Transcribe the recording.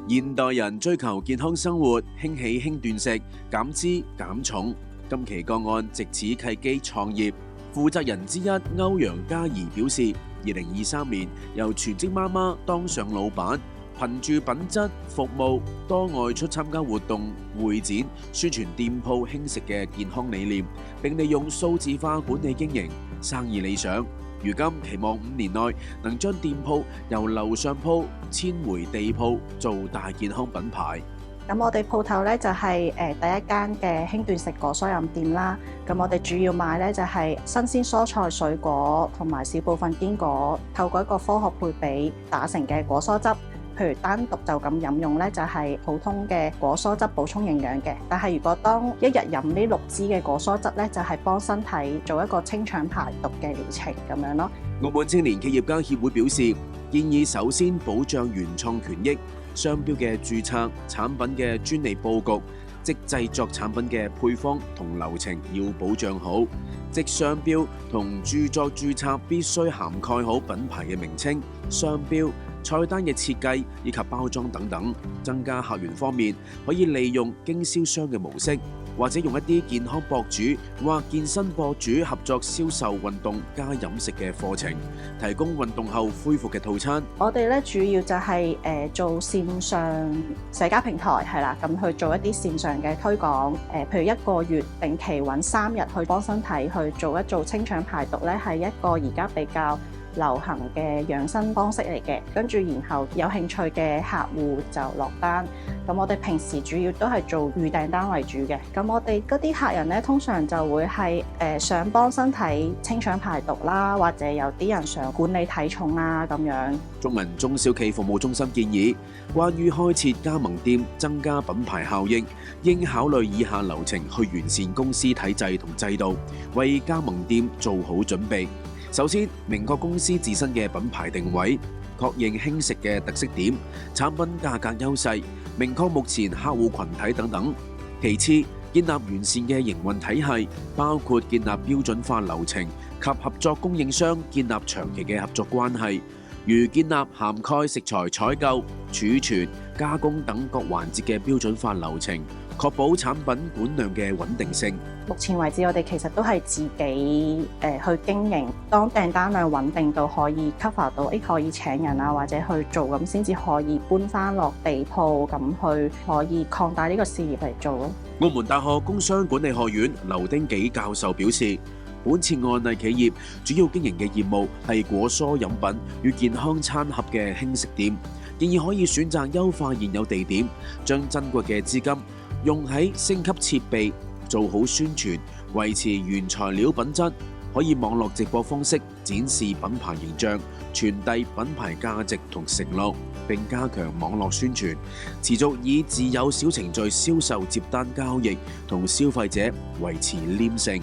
現代人追求健康生活，興起輕斷食、減脂減重。今期個案藉此契機創業。負責人之一歐陽嘉怡表示，2023年由全職媽媽當上老闆，憑住品質服務，多外出參加活動、會展，宣傳店鋪輕食嘅健康理念，並利用數字化管理經營，生意理想。如今期望5年內能將店鋪由樓上鋪遷回地鋪，做大健康品牌。咁我哋鋪頭咧就係第一間嘅輕斷食果蔬飲店啦。咁我哋主要賣咧就係新鮮蔬菜水果同埋少部分堅果，透過一個科學配比打成嘅果蔬汁。譬如單獨就咁飲用咧，就係普通嘅果蔬汁補充營養嘅。但係如果當一日飲呢6支嘅果蔬汁咧，就係幫身體做一個清腸排毒嘅療程咁樣咯。澳門青年企業家協會表示，建議首先保障原創權益、商標嘅註冊、產品嘅專利佈局，即製作產品嘅配方同流程要保障好，即商標同著作註冊必須涵蓋好品牌嘅名稱、商標、菜單嘅設計以及包裝等等。增加客源方面，可以利用經銷商嘅模式，或者用一啲健康博主或健身博主合作銷售運動加飲食嘅課程，提供運動後恢復嘅套餐。我哋咧主要就係做線上社交平台係啦，咁去做一啲線上嘅推廣。譬如1個月定期揾3日去幫身體去做一做清腸排毒咧，係一個而家比較流行嘅養生方式嚟嘅。跟住然後有興趣嘅客戶就落單。咁我哋平時主要都係做預訂單為主嘅。咁我哋嗰啲客人咧，通常就會係想幫身體清腸排毒啦，或者有啲人想管理體重啊咁樣。中銀中小企服務中心建議，關於開設加盟店增加品牌效應，應考慮以下流程去完善公司體制同制度，為加盟店做好準備。首先，明確公司自身嘅品牌定位，確認輕食嘅特色點、產品價格優勢，明確目前客戶群體等等。其次，建立完善嘅營運體系，包括建立標準化流程及合作供應商建立長期嘅合作關係，如建立涵蓋食材採購、儲存、加工等各環節嘅標準化流程，確保產品管量嘅穩定性。目前為止，我哋其實都係自己去經營。當訂單量穩定到可以 cover 到，可以請人啊，或者去做咁，先至可以搬翻落地鋪，咁去可以擴大呢個事業嚟做咯。澳門大學工商管理學院劉丁紀教授表示，本次案例企業主要經營嘅業務係果蔬飲品與健康餐盒嘅輕食店，建議可以選擇優化現有地點，將珍貴嘅資金用喺升級設備，做好宣傳，維持原材料品質，可以網絡直播方式展示品牌形象，傳遞品牌價值同承諾，並加強網絡宣傳，持續以自有小程序銷售接單交易，同消費者維持黏性。